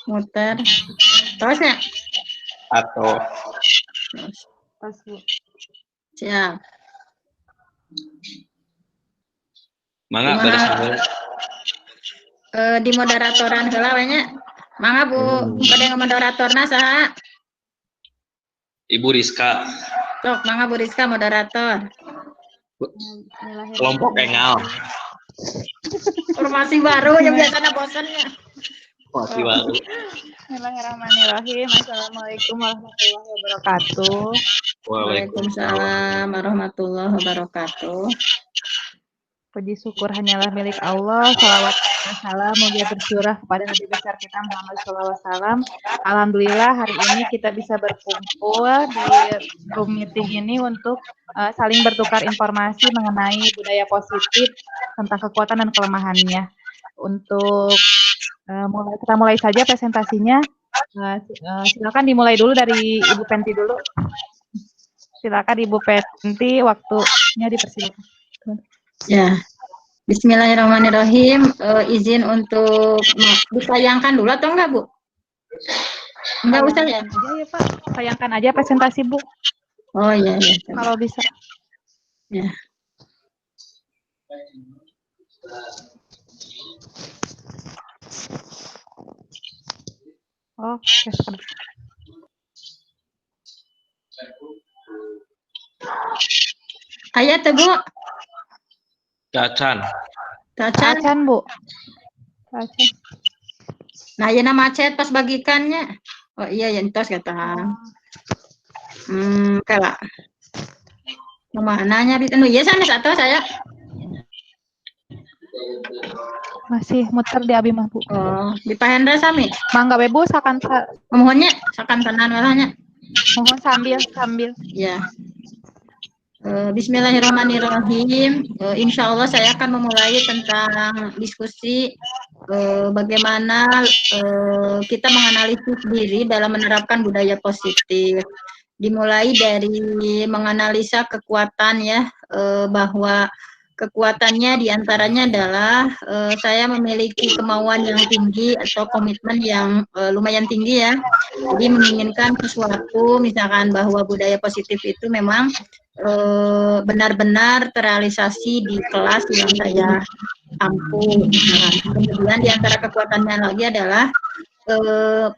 muter. Terus ya? Atau Pas Bu. Siap. mangga Gimana? beres Di moderatoran heula we nya. Mangga Bu, bade ngamoderatorna saha? Ibu Rizka. Sok, mangga Bu Rizka moderator. Kelompok engal. Formasi baru yang biasanya bosannya. Formasi baru. Bismillahirrahmanirrahim. Assalamualaikum warahmatullahi wabarakatuh. Waalaikumsalam warahmatullahi wabarakatuh. Puji syukur hanyalah milik Allah. Salawat dan salam mulia tercurah kepada Nabi besar kita Muhammad SAW. Alhamdulillah hari ini kita bisa berkumpul di Zoom meeting ini untuk saling bertukar informasi mengenai budaya positif tentang kekuatan dan kelemahannya. Untuk kita mulai saja presentasinya. Silakan dimulai dulu dari Ibu Penti dulu. Silakan Ibu Penti, waktunya dipersilakan. Ya, Bismillahirrahmanirrahim. Izin untuk ditayangkan dulu atau enggak, Bu? Enggak usah ya? Aja ya Pak, sayangkan aja presentasi Bu. Oh iya, iya. Kalau bisa. Ya. Oke. Ayat Bu. Cacan. Cacan Bu. Cacan. Nah, ya nama macet pas bagikannya. Oh iya, ya entos kata. Kalah. Mananya di tenu. Iya sana satu saya. Masih muter di abi mah Bu. Oh, di Pak Hendra sami. Mangga we Bu sakan Mohonnya sakan tenan walahnya. Mohon sambil. Ya. Bismillahirrahmanirrahim. Insya Allah saya akan memulai tentang diskusi bagaimana kita menganalisis diri dalam menerapkan budaya positif. Dimulai dari menganalisa kekuatan ya, bahwa kekuatannya diantaranya adalah saya memiliki kemauan yang tinggi atau komitmen yang lumayan tinggi ya. Jadi menginginkan sesuatu, misalkan bahwa budaya positif itu memang benar-benar terrealisasi di kelas yang saya ampuh. Nah, kemudian di antara kekuatannya lagi adalah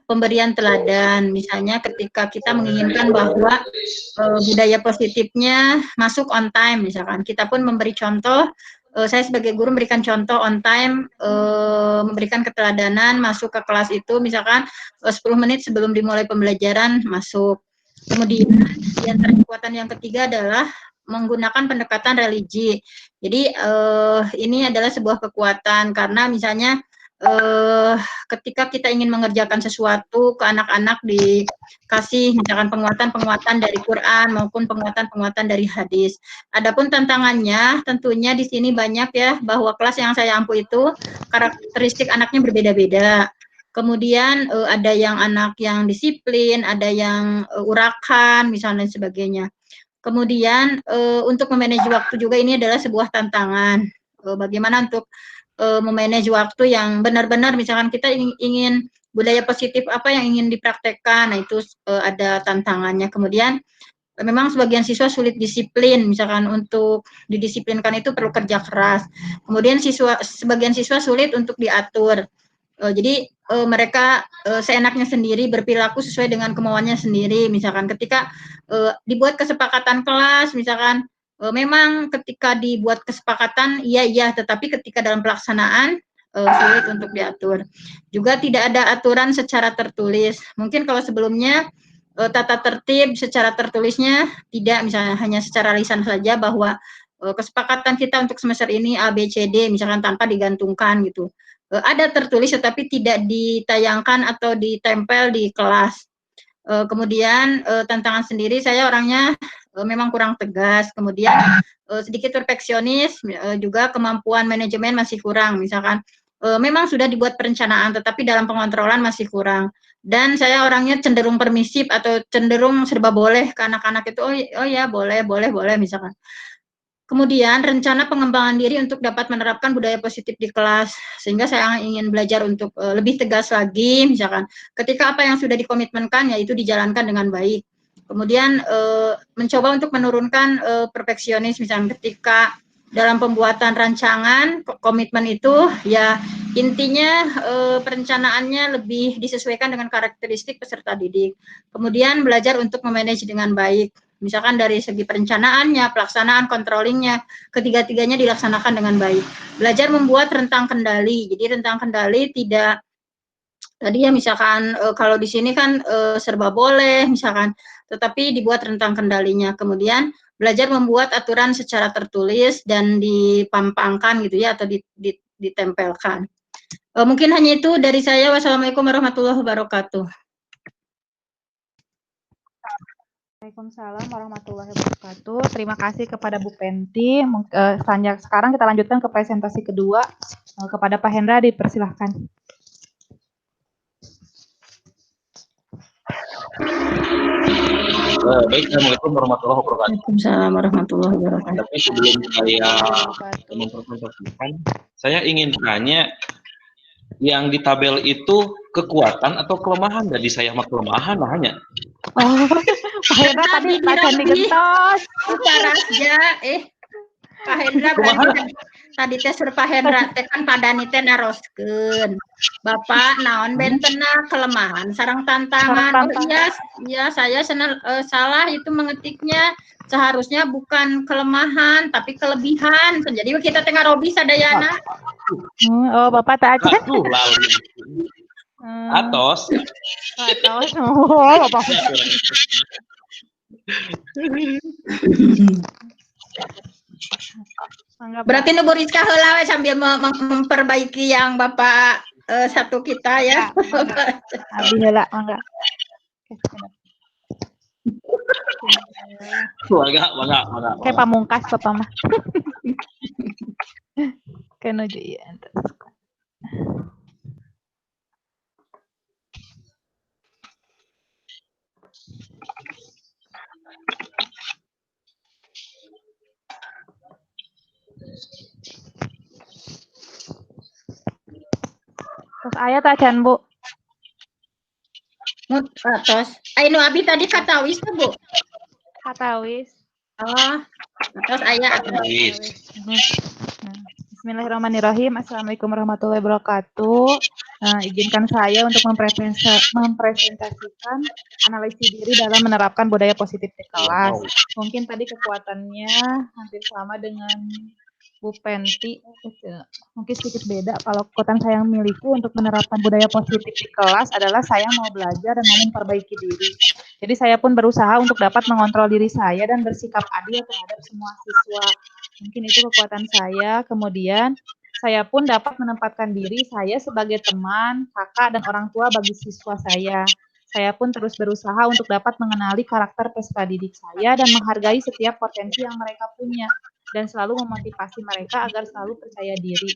pemberian teladan. Misalnya ketika kita menginginkan bahwa budaya positifnya masuk on time, misalkan kita pun memberi contoh. Saya sebagai guru memberikan contoh on time, memberikan keteladanan masuk ke kelas itu, misalkan 10 menit sebelum dimulai pembelajaran masuk. Kemudian di antara kekuatan yang ketiga adalah menggunakan pendekatan religi. Jadi ini adalah sebuah kekuatan karena misalnya ketika kita ingin mengerjakan sesuatu ke anak-anak dikasih misalkan penguatan-penguatan dari Quran maupun penguatan-penguatan dari hadis. Adapun tantangannya tentunya di sini banyak ya, bahwa kelas yang saya ampuh itu karakteristik anaknya berbeda-beda. Kemudian ada yang anak yang disiplin, ada yang urakan, misalnya dan sebagainya. Kemudian untuk memanage waktu juga ini adalah sebuah tantangan. Bagaimana untuk memanage waktu yang benar-benar, misalkan kita ingin budaya positif apa yang ingin dipraktekkan, nah itu ada tantangannya. Kemudian memang sebagian siswa sulit disiplin, misalkan untuk didisiplinkan itu perlu kerja keras. Kemudian sebagian siswa sulit untuk diatur. Jadi mereka seenaknya sendiri berperilaku sesuai dengan kemauannya sendiri. Misalkan ketika dibuat kesepakatan kelas, misalkan memang ketika dibuat kesepakatan iya, tetapi ketika dalam pelaksanaan sulit untuk diatur. Juga tidak ada aturan secara tertulis. Mungkin kalau sebelumnya tata tertib secara tertulisnya tidak, misalnya hanya secara lisan saja bahwa kesepakatan kita untuk semester ini A, B, C, D, misalkan tanpa digantungkan gitu. Ada tertulis tetapi tidak ditayangkan atau ditempel di kelas. Kemudian tantangan sendiri, saya orangnya memang kurang tegas, kemudian sedikit perfeksionis, juga kemampuan manajemen masih kurang, misalkan memang sudah dibuat perencanaan tetapi dalam pengontrolan masih kurang. Dan saya orangnya cenderung permisif atau cenderung serba boleh ke anak-anak itu, oh ya boleh misalkan. Kemudian rencana pengembangan diri untuk dapat menerapkan budaya positif di kelas, sehingga saya ingin belajar untuk lebih tegas lagi, misalkan ketika apa yang sudah dikomitmenkan yaitu dijalankan dengan baik. Kemudian mencoba untuk menurunkan perfeksionis, misalkan ketika dalam pembuatan rancangan komitmen itu ya intinya perencanaannya lebih disesuaikan dengan karakteristik peserta didik. Kemudian belajar untuk memanage dengan baik. Misalkan dari segi perencanaannya, pelaksanaan, controllingnya, ketiga-tiganya dilaksanakan dengan baik. Belajar membuat rentang kendali. Jadi rentang kendali tidak tadi ya misalkan kalau di sini kan serba boleh misalkan, tetapi dibuat rentang kendalinya. Kemudian belajar membuat aturan secara tertulis dan dipampangkan gitu ya atau ditempelkan. Mungkin hanya itu dari saya. Wassalamualaikum warahmatullahi wabarakatuh. Waalaikumsalam warahmatullahi wabarakatuh. Terima kasih kepada Bu Penti. Sekarang kita lanjutkan ke presentasi kedua. Kepada Pak Hendra dipersilahkan. Baik, Assalamualaikum warahmatullahi wabarakatuh. Waalaikumsalam warahmatullahi wabarakatuh. Tapi sebelum saya mempresentasikan, saya ingin tanya, yang di tabel itu kekuatan atau kelemahan? Jadi saya mah kelemahan hanya. Oh, Pak Hendra tadi baca digentos. Pak Rasja, Pak Hendra tadi teh sur Pak Hendra teh kan padani teh naroskeun. Bapak naon bentena kelemahan sareng tantangan. Oh iya saya salah itu mengetiknya. Seharusnya bukan kelemahan tapi kelebihan. Jadi kita teh ngarobi sadayana. Oh, Bapak tak aja. Atos. Oh, Bapak. Berarti Nu Bu Rizka heula sambil memperbaiki yang Bapak satu kita ya. Abi heula mangga. Mangga. Kayak pamungkas Bapak mah. Kena aja ya. Terus ayah tacan Bu. Terus, Ainu Abi tadi katawis tuh Bu. Katawis. Oh, terus ayah katawis. Bismillahirrahmanirrahim. Assalamualaikum warahmatullahi wabarakatuh. Izinkan saya untuk mempresentasikan analisis diri dalam menerapkan budaya positif di kelas. Mungkin tadi kekuatannya hampir sama dengan Bu Penti, mungkin sedikit beda. Kalau kekuatan saya yang miliki untuk menerapkan budaya positif di kelas adalah saya mau belajar dan mau memperbaiki diri. Jadi saya pun berusaha untuk dapat mengontrol diri saya dan bersikap adil terhadap semua siswa. Mungkin itu kekuatan saya. Kemudian saya pun dapat menempatkan diri saya sebagai teman, kakak, dan orang tua bagi siswa saya. Saya pun terus berusaha untuk dapat mengenali karakter peserta didik saya dan menghargai setiap potensi yang mereka punya, dan selalu memotivasi mereka agar selalu percaya diri.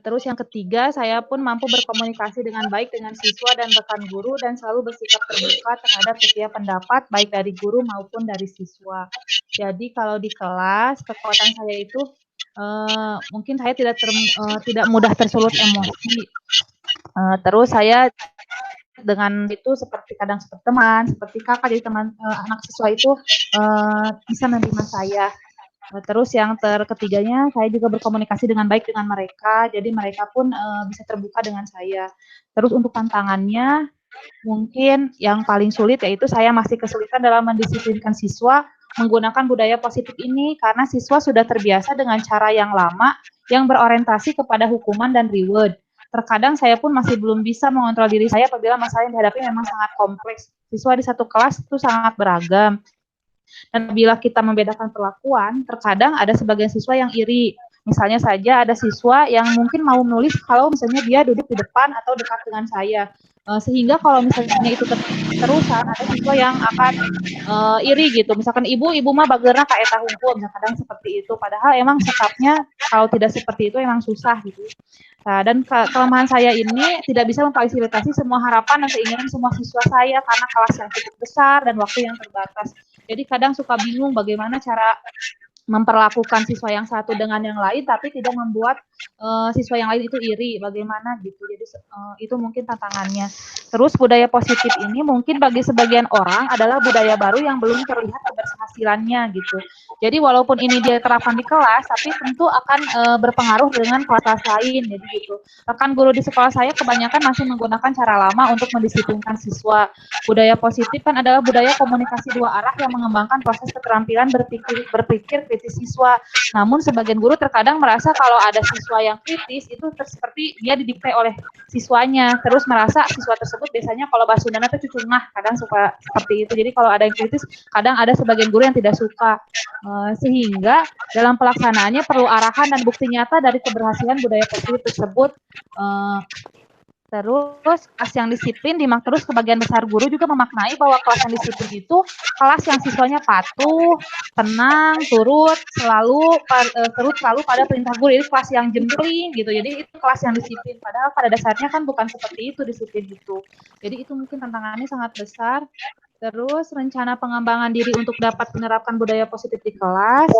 Terus yang ketiga, saya pun mampu berkomunikasi dengan baik dengan siswa dan rekan guru dan selalu bersikap terbuka terhadap setiap pendapat baik dari guru maupun dari siswa. Jadi kalau di kelas, kekuatan saya itu mungkin saya tidak mudah tersulut emosi. Terus saya dengan itu seperti kadang seperti teman, seperti kakak, jadi teman anak siswa itu bisa menerima saya. Terus yang ketiganya, saya juga berkomunikasi dengan baik dengan mereka, jadi mereka pun bisa terbuka dengan saya. Terus untuk tantangannya, mungkin yang paling sulit yaitu saya masih kesulitan dalam mendisiplinkan siswa menggunakan budaya positif ini, karena siswa sudah terbiasa dengan cara yang lama yang berorientasi kepada hukuman dan reward. Terkadang saya pun masih belum bisa mengontrol diri saya apabila masalah yang dihadapi memang sangat kompleks. Siswa di satu kelas itu sangat beragam. Dan bila kita membedakan perlakuan, terkadang ada sebagian siswa yang iri. Misalnya saja ada siswa yang mungkin mau menulis kalau misalnya dia duduk di depan atau dekat dengan saya. Sehingga kalau misalnya itu terusan, ada siswa yang akan iri gitu. Misalkan ibu mah bageurna ka eta hungkul, kadang seperti itu. Padahal emang setapnya kalau tidak seperti itu emang susah gitu. Nah, dan kelemahan saya ini tidak bisa memfasilitasi semua harapan dan keinginan semua siswa saya karena kelas yang cukup besar dan waktu yang terbatas. Jadi kadang suka bingung bagaimana cara memperlakukan siswa yang satu dengan yang lain, tapi tidak membuat siswa yang lain itu iri, bagaimana gitu. Jadi itu mungkin tantangannya. Terus budaya positif ini mungkin bagi sebagian orang adalah budaya baru yang belum terlihat keberhasilannya gitu. Jadi walaupun ini dia terapkan di kelas, tapi tentu akan berpengaruh dengan kelas lain. Jadi gitu. Rekan guru di sekolah saya kebanyakan masih menggunakan cara lama untuk mendisiplinkan siswa. Budaya positif kan adalah budaya komunikasi dua arah yang mengembangkan proses keterampilan berpikir kritis siswa. Namun sebagian guru terkadang merasa kalau ada siswa yang kritis itu seperti dia didikte oleh siswanya, terus merasa siswa tersebut biasanya kalau bahasa Sundana itu cucungah, kadang suka seperti itu. Jadi kalau ada yang kritis, kadang ada sebagian guru yang tidak suka. Sehingga dalam pelaksanaannya perlu arahan dan bukti nyata dari keberhasilan budaya positif tersebut. Terus kelas yang disiplin terus sebagian besar guru juga memaknai bahwa kelas yang disiplin itu kelas yang siswanya patuh, tenang, turut selalu pada perintah guru. Jadi kelas yang jempling gitu. Jadi itu kelas yang disiplin. Padahal pada dasarnya kan bukan seperti itu disiplin itu. Jadi itu mungkin tantangannya sangat besar. Terus rencana pengembangan diri untuk dapat menerapkan budaya positif di kelas.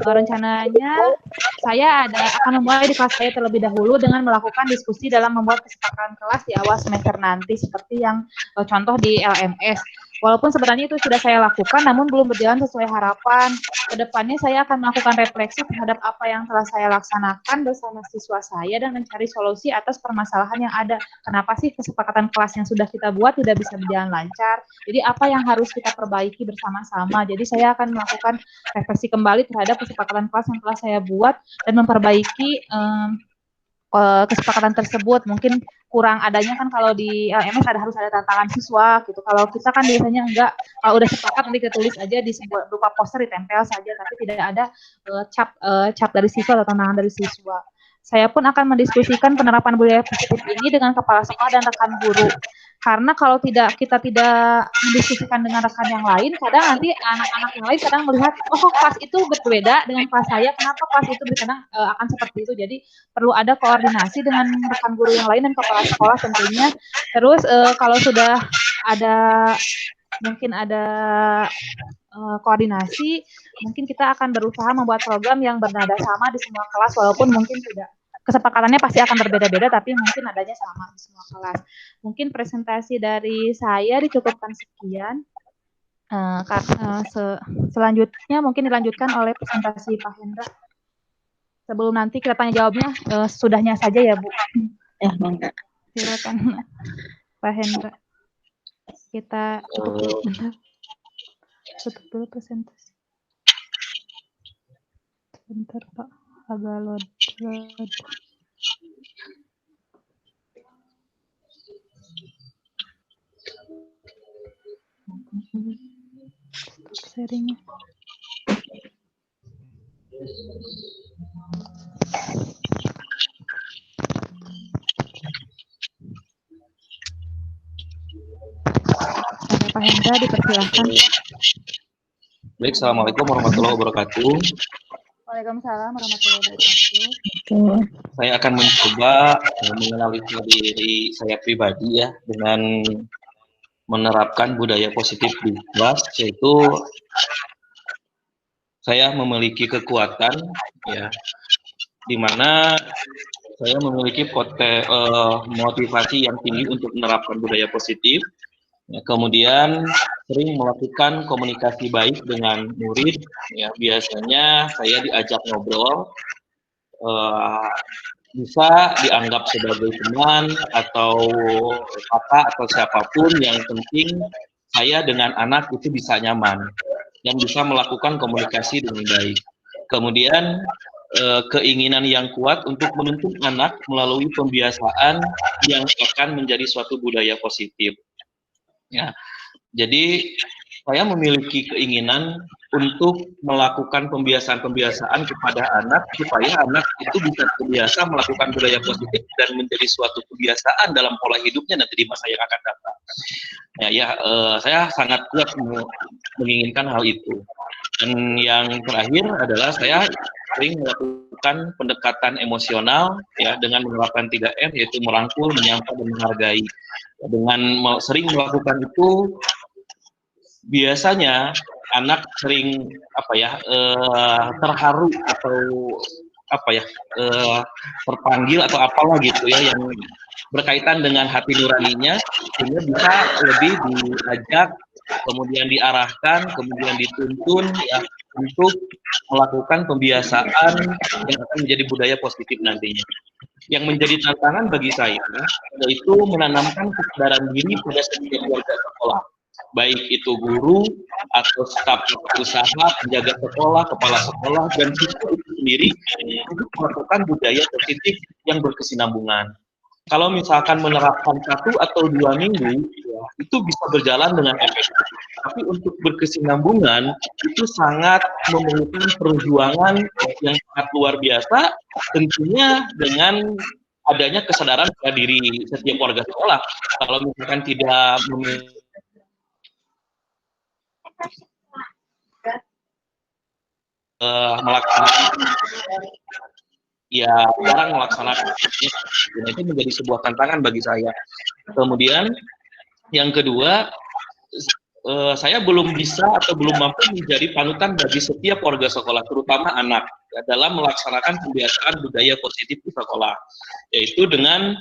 Rencananya saya akan memulai di kelas saya terlebih dahulu dengan melakukan diskusi dalam membuat kesepakatan kelas di awal semester nanti seperti yang contoh di LMS. Walaupun sebenarnya itu sudah saya lakukan, namun belum berjalan sesuai harapan. Kedepannya saya akan melakukan refleksi terhadap apa yang telah saya laksanakan bersama siswa saya dan mencari solusi atas permasalahan yang ada. Kenapa sih kesepakatan kelas yang sudah kita buat tidak bisa berjalan lancar? Jadi apa yang harus kita perbaiki bersama-sama? Jadi saya akan melakukan refleksi kembali terhadap kesepakatan kelas yang telah saya buat dan memperbaiki kesepakatan tersebut. Mungkin kurang adanya kan kalau di LMS harus ada tantangan siswa gitu. Kalau kita kan biasanya enggak, kalau udah sepakat nanti kita tulis aja di sebuah berupa poster, ditempel saja, tapi tidak ada cap dari siswa atau tantangan dari siswa. Saya pun akan mendiskusikan penerapan budaya positif ini dengan kepala sekolah dan rekan guru. Karena kalau kita tidak mendiskusikan dengan rekan yang lain, kadang nanti anak-anak yang lain kadang melihat, oh kelas itu berbeda dengan kelas saya, kenapa kelas itu kadang akan seperti itu. Jadi perlu ada koordinasi dengan rekan guru yang lain dan kepala sekolah tentunya. Terus kalau sudah ada mungkin ada koordinasi, mungkin kita akan berusaha membuat program yang bernada sama di semua kelas, walaupun mungkin tidak kesepakatannya pasti akan berbeda-beda, tapi mungkin adanya sama di semua kelas. Mungkin presentasi dari saya dicukupkan sekian. Selanjutnya mungkin dilanjutkan oleh presentasi Pak Hendra. Sebelum nanti kita tanya jawabnya, sudahnya saja ya Bu. Ya, enggak. Silakan Pak Hendra. Kita tutup dulu bentar. Tutup dulu presentasi. Sebentar Pak, agak load. Stop sharingnya. Pak Hendra dipersilakan. Baik, Assalamualaikum warahmatullahi wabarakatuh. Waalaikumsalam warahmatullahi wabarakatuh. Saya akan mencoba mengenali diri saya pribadi ya dengan menerapkan budaya positif di kelas, yaitu saya memiliki kekuatan ya, di mana saya memiliki motivasi yang tinggi untuk menerapkan budaya positif. Ya, kemudian sering melakukan komunikasi baik dengan murid. Ya, biasanya saya diajak ngobrol, bisa dianggap sebagai teman atau kakak atau siapapun, yang penting saya dengan anak itu bisa nyaman dan bisa melakukan komunikasi dengan baik. Kemudian keinginan yang kuat untuk menuntun anak melalui pembiasaan yang akan menjadi suatu budaya positif. Ya, jadi saya memiliki keinginan untuk melakukan pembiasaan-pembiasaan kepada anak supaya anak itu bisa terbiasa melakukan budaya positif dan menjadi suatu kebiasaan dalam pola hidupnya nanti di masa yang akan datang. Saya sangat kuat menginginkan hal itu. Dan yang terakhir adalah saya sering melakukan pendekatan emosional ya dengan menerapkan 3M, yaitu merangkul, menyapa, dan menghargai. Dengan sering melakukan itu, biasanya anak sering terharu atau terpanggil atau apalah gitu ya yang berkaitan dengan hati nuraninya, sehingga bisa lebih diajak, kemudian diarahkan, kemudian dituntun ya untuk melakukan pembiasaan yang akan menjadi budaya positif nantinya. Yang menjadi tantangan bagi saya yaitu menanamkan kesadaran diri pada setiap warga sekolah, baik itu guru atau staf usaha, penjaga sekolah, kepala sekolah, dan siswa itu sendiri untuk melakukan budaya positif yang berkesinambungan. Kalau misalkan menerapkan 1 atau 2 minggu, ya, itu bisa berjalan dengan efektif. Tapi untuk berkesinambungan, itu sangat memerlukan perjuangan yang sangat luar biasa, tentunya dengan adanya kesadaran pada diri setiap warga sekolah. Kalau misalkan tidak melaksanakan ya jarang melaksanakan, dan itu menjadi sebuah tantangan bagi saya. Kemudian yang kedua, saya belum bisa atau belum mampu menjadi panutan bagi setiap warga sekolah, terutama anak, ya, dalam melaksanakan kebiasaan budaya positif di sekolah, yaitu dengan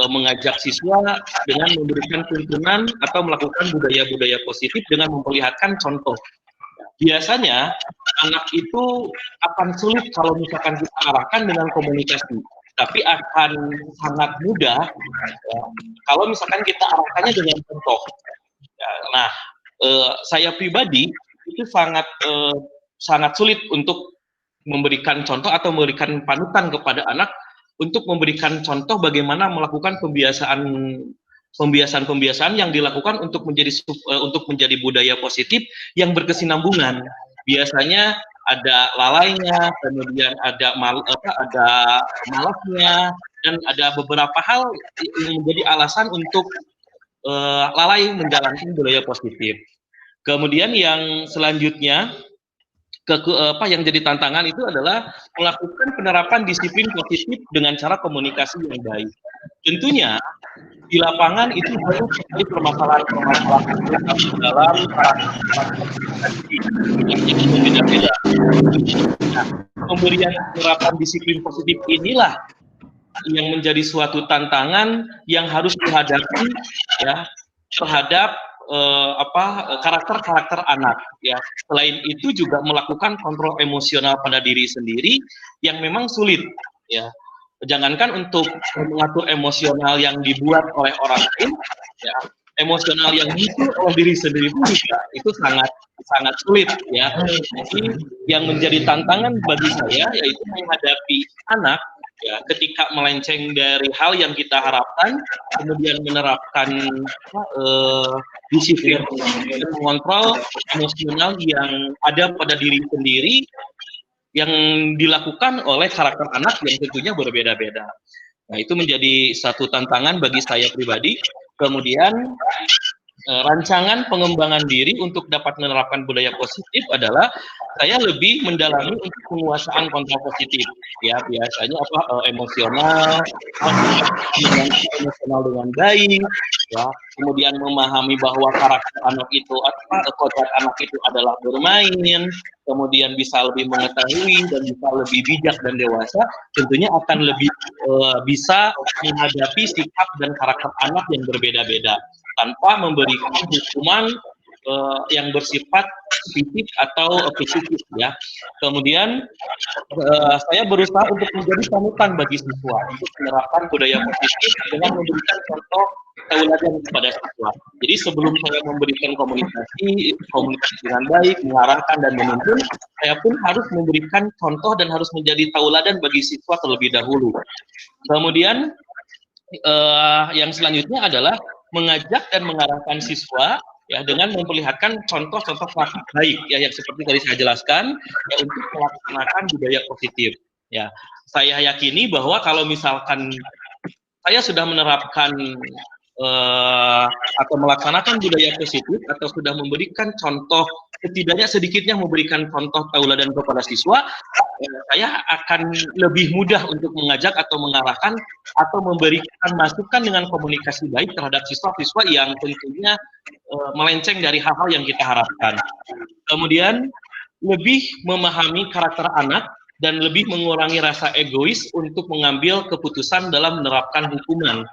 mengajak siswa dengan memberikan tuntunan atau melakukan budaya-budaya positif dengan memperlihatkan contoh. Biasanya anak itu akan sulit kalau misalkan kita arahkan dengan komunikasi, tapi akan sangat mudah ya, kalau misalkan kita arahkannya dengan contoh. Ya, nah, saya pribadi itu sangat sulit untuk memberikan contoh atau memberikan panutan kepada anak untuk memberikan contoh bagaimana melakukan pembiasaan yang dilakukan untuk menjadi budaya positif yang berkesinambungan. Biasanya ada lalainya, kemudian ada malasnya, dan ada beberapa hal yang menjadi alasan untuk lalai menjalankan budaya positif. Kemudian yang selanjutnya yang jadi tantangan itu adalah melakukan penerapan disiplin positif dengan cara komunikasi yang baik. Tentunya di lapangan itu banyak sekali permasalahan-permasalahan dalam yang berbeda-beda. Nah, pemberian penerapan disiplin positif inilah yang menjadi suatu tantangan yang harus dihadapi ya terhadap karakter-karakter anak ya. Selain itu juga melakukan kontrol emosional pada diri sendiri yang memang sulit ya. Jangankan untuk mengatur emosional yang dibuat oleh orang lain ya, emosional yang dibuat oleh diri sendiri pun juga itu sangat sulit ya. Jadi yang menjadi tantangan bagi saya yaitu menghadapi anak ya ketika melenceng dari hal yang kita harapkan, kemudian menerapkan disiplin dan mengontrol emosional yang ada pada diri sendiri yang dilakukan oleh karakter anak yang tentunya berbeda-beda. Nah, itu menjadi satu tantangan bagi saya pribadi. Kemudian rancangan pengembangan diri untuk dapat menerapkan budaya positif adalah saya lebih mendalami untuk penguasaan kontrol positif ya, biasanya emosional dengan baik ya, kemudian memahami bahwa karakter anak itu kodrat anak itu adalah bermain, kemudian bisa lebih mengetahui dan bisa lebih bijak dan dewasa, tentunya akan lebih bisa menghadapi sikap dan karakter anak yang berbeda-beda tanpa memberikan hukuman yang bersifat fisik atau psikis ya. Kemudian saya berusaha untuk menjadi panutan bagi siswa untuk menerapkan budaya positif dengan memberikan contoh tauladan kepada siswa. Jadi sebelum saya memberikan komunikasi dengan baik, mengarahkan dan menuntun, saya pun harus memberikan contoh dan harus menjadi tauladan bagi siswa terlebih dahulu. Kemudian yang selanjutnya adalah mengajak dan mengarahkan siswa ya dengan memperlihatkan contoh-contoh praktik baik ya yang seperti tadi saya jelaskan ya untuk melaksanakan budaya positif ya. Saya yakini bahwa kalau misalkan saya sudah menerapkan atau melaksanakan budaya positif atau sudah memberikan contoh, setidaknya sedikitnya memberikan contoh tauladan kepada siswa, saya akan lebih mudah untuk mengajak atau mengarahkan atau memberikan masukan dengan komunikasi baik terhadap siswa-siswa yang tentunya melenceng dari hal-hal yang kita harapkan. Kemudian lebih memahami karakter anak dan lebih mengurangi rasa egois untuk mengambil keputusan dalam menerapkan hukuman.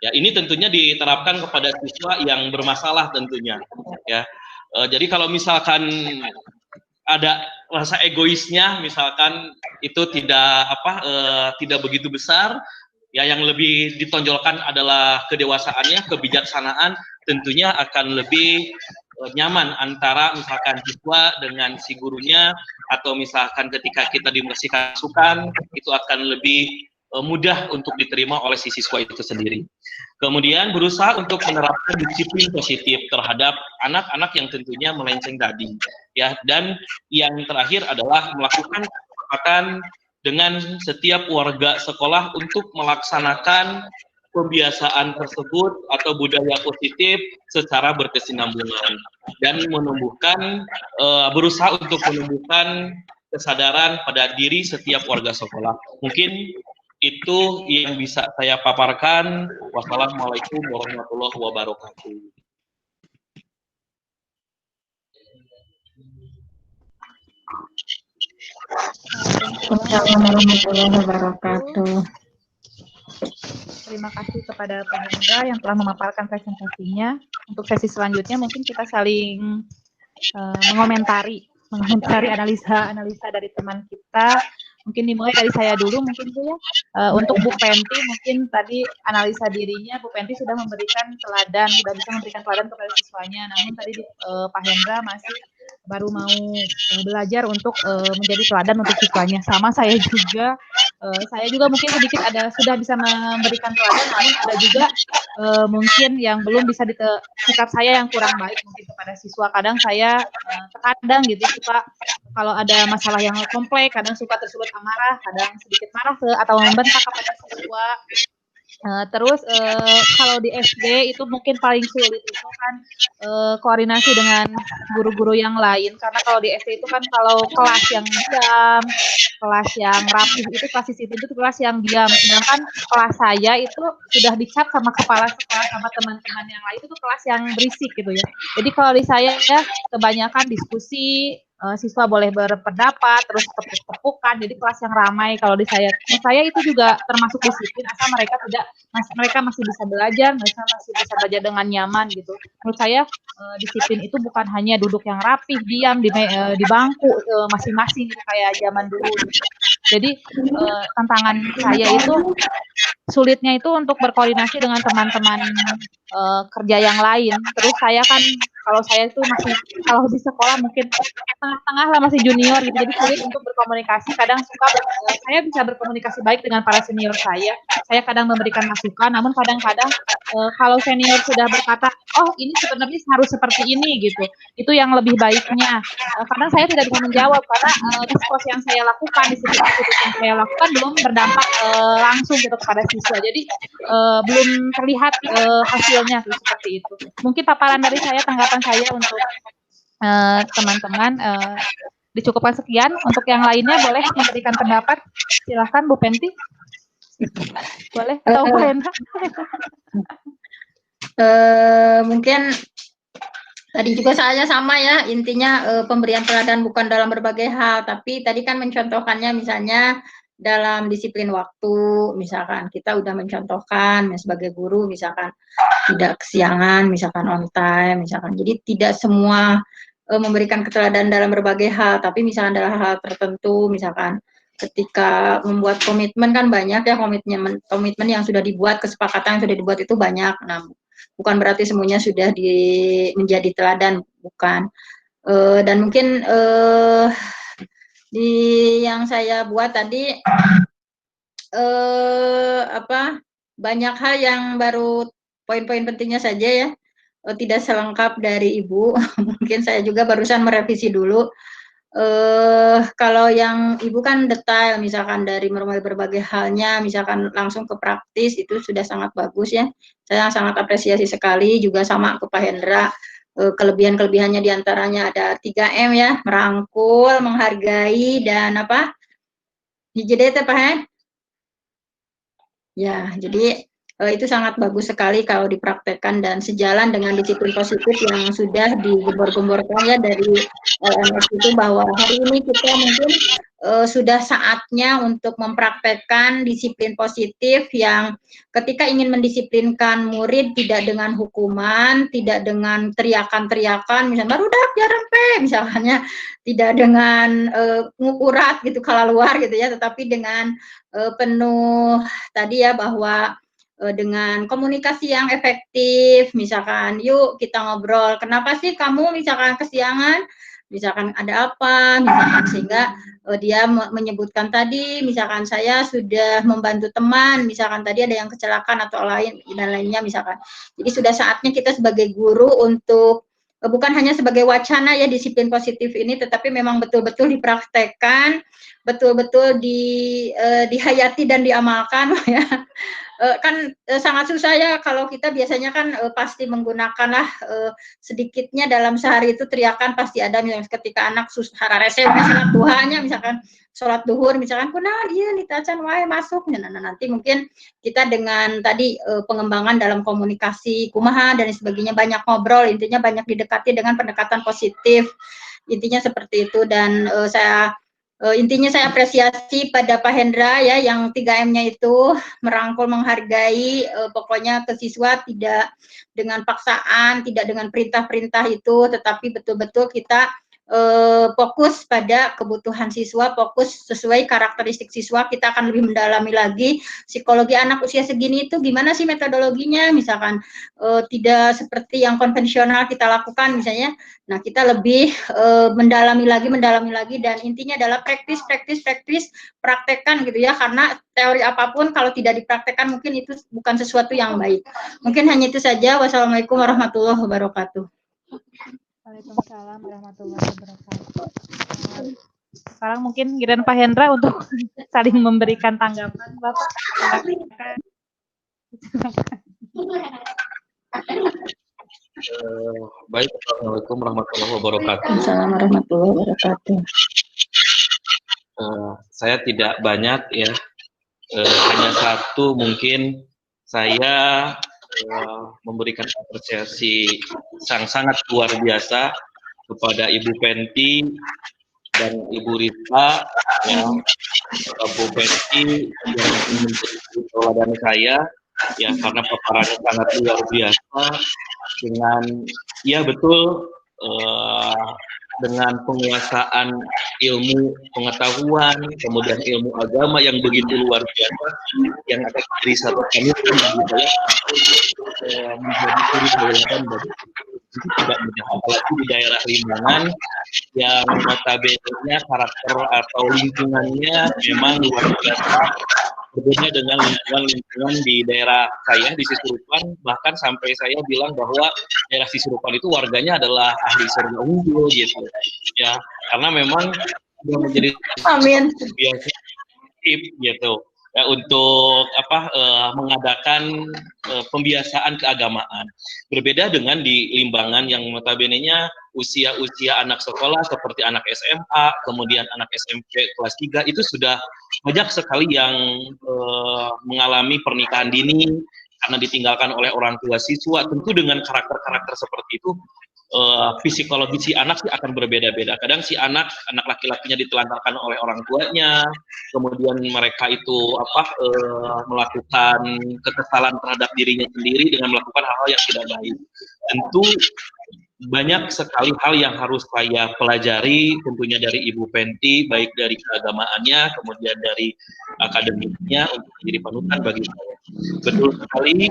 Ya, ini tentunya diterapkan kepada siswa yang bermasalah tentunya. Ya, jadi kalau misalkan ada rasa egoisnya, misalkan itu tidak begitu besar, ya yang lebih ditonjolkan adalah kedewasaannya, kebijaksanaan, tentunya akan lebih nyaman antara misalkan siswa dengan si gurunya, atau misalkan ketika kita dibersihkan masukan, itu akan lebih mudah untuk diterima oleh si siswa itu sendiri. Kemudian berusaha untuk menerapkan disiplin positif terhadap anak-anak yang tentunya melenceng tadi, ya. Dan yang terakhir adalah melakukan kesepakatan dengan setiap warga sekolah untuk melaksanakan pembiasaan tersebut atau budaya positif secara berkesinambungan dan menumbuhkan berusaha untuk menumbuhkan kesadaran pada diri setiap warga sekolah. Mungkin itu yang bisa saya paparkan. Wassalamualaikum warahmatullahi wabarakatuh. Assalamualaikum warahmatullahi wabarakatuh. Terima kasih kepada Pak Hendra yang telah memaparkan presentasinya. Untuk sesi selanjutnya mungkin kita saling mengomentari analisa dari teman kita. Mungkin dimulai dari saya dulu mungkin Bu ya. Untuk Bu Penti mungkin tadi analisa dirinya Bu Penti sudah memberikan teladan, sudah bisa memberikan teladan kepada siswanya. Namun tadi Pak Hendra masih baru mau belajar untuk menjadi teladan untuk siswanya. Sama saya juga mungkin sedikit sudah bisa memberikan teladan, namun ada juga mungkin yang belum bisa sikap saya yang kurang baik mungkin kepada siswa. Kadang saya terkadang gitu suka kalau ada masalah yang kompleks, kadang suka tersulut amarah, kadang sedikit marah atau membentak kepada siswa. Terus kalau di SD itu mungkin paling sulit itu kan koordinasi dengan guru-guru yang lain, karena kalau di SD itu kan kalau kelas yang diam, kelas yang rapih itu kelas disiplin itu kelas yang diam, sedangkan kelas saya itu sudah dicap sama kepala sekolah sama teman-teman yang lain itu kelas yang berisik gitu ya. Jadi kalau di saya ya kebanyakan diskusi, siswa boleh berpendapat, terus tepuk-tepukan, jadi kelas yang ramai. Kalau di saya itu juga termasuk disiplin, asal mereka masih bisa belajar, mereka masih bisa belajar dengan nyaman gitu. Menurut saya disiplin itu bukan hanya duduk yang rapih, diam di bangku masing-masing gitu, kayak zaman dulu. Gitu. Jadi tantangan saya itu sulitnya itu untuk berkoordinasi dengan teman-teman kerja yang lain. Terus saya kan kalau saya itu masih kalau di sekolah mungkin tengah-tengah lah, masih junior gitu, jadi sulit untuk berkomunikasi. Kadang saya bisa berkomunikasi baik dengan para senior saya kadang memberikan masukan, namun kadang-kadang kalau senior sudah berkata, oh ini sebenarnya harus seperti ini gitu, itu yang lebih baiknya. Kadang saya tidak bisa menjawab karena diskusi yang saya lakukan, disiplin yang saya lakukan belum berdampak langsung gitu kepada siswa, jadi belum terlihat hasilnya gitu, seperti itu. Mungkin paparan dari saya, tanggapan saya untuk teman-teman dicukupkan sekian. Untuk yang lainnya boleh memberikan pendapat, silahkan Bu Penti. Boleh atau Bu Hendra? Mungkin tadi juga saya sama ya, intinya pemberian teladan bukan dalam berbagai hal, tapi tadi kan mencontohkannya misalnya dalam disiplin waktu, misalkan kita udah mencontohkan sebagai guru, misalkan tidak kesiangan, misalkan on time, misalkan. Jadi tidak semua memberikan keteladanan dalam berbagai hal, tapi misalkan dalam hal tertentu, misalkan ketika membuat komitmen kan banyak ya, komitmen yang sudah dibuat, kesepakatan yang sudah dibuat itu banyak. Nah, bukan berarti semuanya sudah menjadi teladan, bukan. Dan mungkin di yang saya buat tadi banyak hal yang baru poin-poin pentingnya saja ya, tidak selengkap dari Ibu. Mungkin saya juga barusan merevisi dulu. Kalau yang Ibu kan detail, misalkan dari mulai berbagai halnya, misalkan langsung ke praktis, itu sudah sangat bagus ya. Saya sangat apresiasi sekali, juga sama ke Pak Hendra. Kelebihan-kelebihannya diantaranya ada 3M ya, merangkul, menghargai, dan apa? Hijau Pak Hen? Ya, jadi itu sangat bagus sekali kalau dipraktekkan dan sejalan dengan disiplin positif yang sudah digembor-gemborkan ya dari LMS itu, bahwa hari ini kita mungkin sudah saatnya untuk mempraktekkan disiplin positif yang ketika ingin mendisiplinkan murid tidak dengan hukuman, tidak dengan teriakan-teriakan, misalnya baru dak jarang misalnya, tidak dengan ngukurat gitu kalau luar gitu ya, tetapi dengan penuh tadi ya, bahwa dengan komunikasi yang efektif, misalkan yuk kita ngobrol, kenapa sih kamu misalkan kesiangan, misalkan ada apa, misalkan, sehingga dia menyebutkan tadi, misalkan saya sudah membantu teman, misalkan tadi ada yang kecelakaan atau lain dan lainnya misalkan. Jadi sudah saatnya kita sebagai guru untuk bukan hanya sebagai wacana ya disiplin positif ini, tetapi memang betul-betul dipraktekkan, betul-betul dihayati dan diamalkan ya. Kan sangat susah ya kalau kita biasanya kan pasti menggunakanlah sedikitnya dalam sehari itu teriakan pasti ada, misalnya ketika anak hararese sholat duhanya, misalkan sholat duhur, misalkan kunaon iya nih tacan wae masuk, nah nanti mungkin kita dengan tadi pengembangan dalam komunikasi kumaha dan sebagainya, banyak ngobrol, intinya banyak didekati dengan pendekatan positif, intinya seperti itu. Dan intinya saya apresiasi pada Pak Hendra ya, yang 3M-nya itu merangkul, menghargai, pokoknya ke siswa tidak dengan paksaan, tidak dengan perintah-perintah itu, tetapi betul-betul kita fokus pada kebutuhan siswa, fokus sesuai karakteristik siswa. Kita akan lebih mendalami lagi psikologi anak usia segini itu gimana sih metodologinya, misalkan tidak seperti yang konvensional kita lakukan misalnya. Nah, kita lebih mendalami lagi, dan intinya adalah praktis, praktekkan gitu ya, karena teori apapun kalau tidak dipraktekkan mungkin itu bukan sesuatu yang baik. Mungkin hanya itu saja. Wassalamualaikum warahmatullahi wabarakatuh. Waalaikumsalam warahmatullahi wabarakatuh. Sekarang mungkin giliran Pak Hendra untuk saling memberikan tanggapan, Bapak. Baik, Assalamualaikum warahmatullahi wabarakatuh. Assalamualaikum warahmatullahi wabarakatuh. Saya tidak banyak ya, hanya satu mungkin saya memberikan apresiasi sangat luar biasa kepada Ibu Penti dan Ibu Rita, ya, Bu Penti yang menjadi tauladan saya ya, karena paparannya sangat luar biasa dengan ya betul dengan penguasaan ilmu pengetahuan, kemudian ilmu agama yang begitu luar biasa, yang akan menjadi satu komitmen gitu ya, menjadi suri tauladan bagi tidak mudah, apalagi di daerah Limbangan yang notabene karakter atau lingkungannya memang luar biasa, berbeda dengan lingkungan di daerah saya di Sisurupan. Bahkan sampai saya bilang bahwa daerah Sisurupan itu warganya adalah ahli surga unggul gitu ya, karena memang sudah menjadi biasa gitu ya untuk mengadakan pembiasaan keagamaan. Berbeda dengan di Limbangan yang notabene-nya usia anak sekolah seperti anak SMA, kemudian anak SMP kelas 3 itu sudah banyak sekali yang mengalami pernikahan dini karena ditinggalkan oleh orang tua siswa. Tentu dengan karakter-karakter seperti itu psikologi si anak sih akan berbeda-beda. Kadang si anak laki-lakinya ditelantarkan oleh orang tuanya, kemudian mereka itu melakukan kekesalan terhadap dirinya sendiri dengan melakukan hal-hal yang tidak baik. Tentu banyak sekali hal yang harus saya pelajari, tentunya dari Ibu Penti, baik dari keagamaannya, kemudian dari akademiknya, untuk menjadi panutan bagi saya. Betul sekali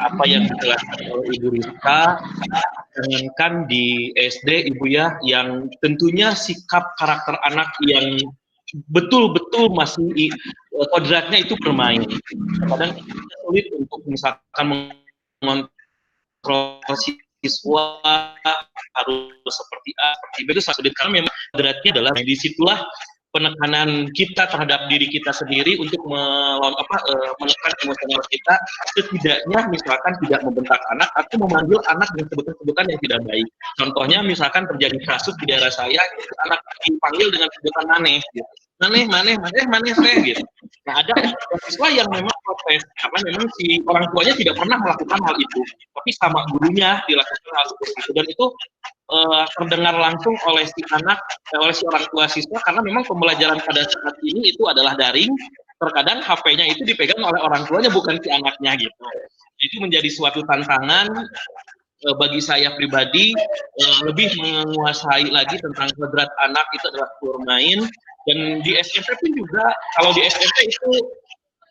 apa yang dijelaskan oleh Ibu Rita, jangankan di SD, Ibu ya, yang tentunya sikap karakter anak yang betul-betul masih kodratnya itu bermain. Kadang sulit untuk misalkan mengontrol siswa harus seperti A, seperti B itu sangat sulit karena memang beratnya adalah disitulah penekanan kita terhadap diri kita sendiri untuk menekan emosional kita, setidaknya misalkan tidak membentak anak atau memanggil anak dengan sebutan-sebutan yang tidak baik. Contohnya misalkan terjadi kasus di daerah saya, anak dipanggil dengan sebutan maneh, gitu. maneh teh gitu. Nah ada siswa yang memang protes karena memang si orang tuanya tidak pernah melakukan hal itu, tapi sama gurunya dilakukan hal seperti itu, dan itu terdengar langsung oleh si anak, oleh si orang tua siswa, karena memang pembelajaran pada saat ini itu adalah daring. Terkadang HP-nya itu dipegang oleh orang tuanya, bukan si anaknya gitu. Itu menjadi suatu tantangan bagi saya pribadi, lebih menguasai lagi tentang kodrat anak itu adalah bermain. Dan di SMP pun juga, kalau di SMP itu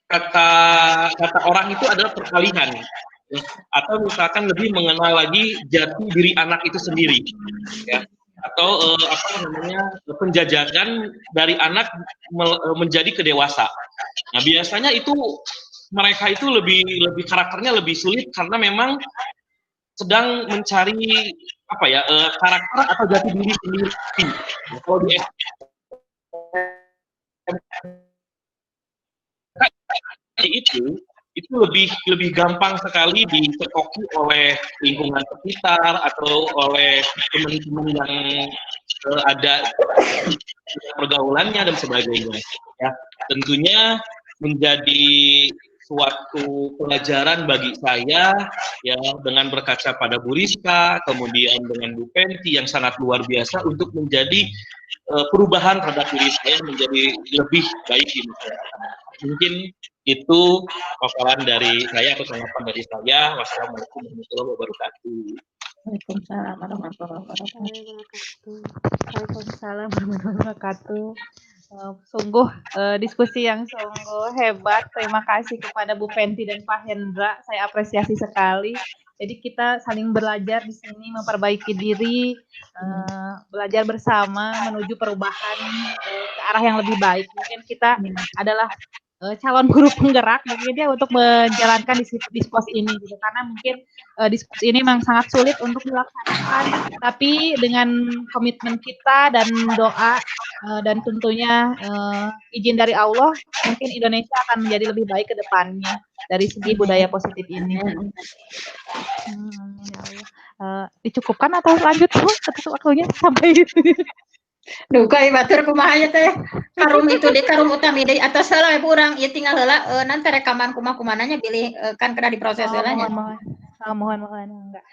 kata orang itu adalah peralihan, atau misalkan lebih mengenal lagi jati diri anak itu sendiri, ya, atau penjajakan dari anak menjadi ke dewasa. Nah biasanya itu mereka itu lebih karakternya lebih sulit karena memang sedang mencari karakter atau jati diri sendiri. Kalau di itu lebih gampang sekali dicekoki oleh lingkungan sekitar atau oleh teman-teman yang ada pergaulannya dan sebagainya. Ya, tentunya menjadi suatu pelajaran bagi saya, ya, dengan berkaca pada Bu Rizka, kemudian dengan Bu Penti yang sangat luar biasa untuk menjadi perubahan terhadap diri saya menjadi lebih baik di masyarakat. Mungkin itu paparan dari saya atau tanggapan dari saya. Wassalamualaikum warahmatullahi wabarakatuh. Waalaikumsalam warahmatullahi wabarakatuh. Waalaikumsalam warahmatullahi wabarakatuh. Sungguh diskusi yang sungguh hebat. Terima kasih kepada Bu Penti dan Pak Hendra. Saya apresiasi sekali. Jadi kita saling belajar di sini, memperbaiki diri, belajar bersama menuju perubahan ke arah yang lebih baik. Mungkin kita adalah calon guru penggerak mungkin ya untuk menjalankan diskusi ini gitu, karena mungkin diskusi ini memang sangat sulit untuk dilaksanakan, tapi dengan komitmen kita dan doa dan tentunya izin dari Allah, mungkin Indonesia akan menjadi lebih baik ke depannya dari segi budaya positif ini. Ya Allah. Dicukupkan atau lanjut Bu? Waktunya sampai Duka batur kumahanya teh karum itu di karum utami di atas heula kurang ya tinggal heula nanti rekaman kumananya pilih kan kena diproses heulanya. Mohon enggak.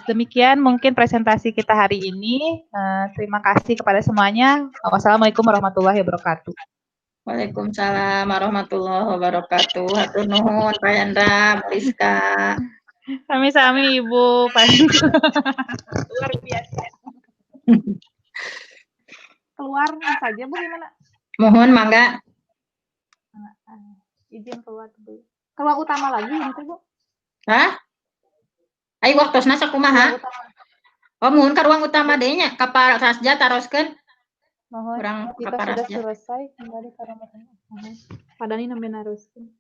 Demikian mungkin presentasi kita hari ini. Terima kasih kepada semuanya. Wassalamualaikum warahmatullahi wabarakatuh. Waalaikumsalam warahmatullahi wabarakatuh. Hatur nuhun Pak Hendra, Rizka. Sami-sami Ibu Pak. Luar biasa. Keluar saja Bu gimana? Mohon mangga. Izin keluar dulu. Keluar utama lagi gitu Bu. Hah? Ayo waktosna sakumaha? Oh, mohon ka ruang utama deui nya ka Rasja taroskeun. Mohon Kurang kita sudah selesai kembali ke rumah. Padani nambe naroskeun.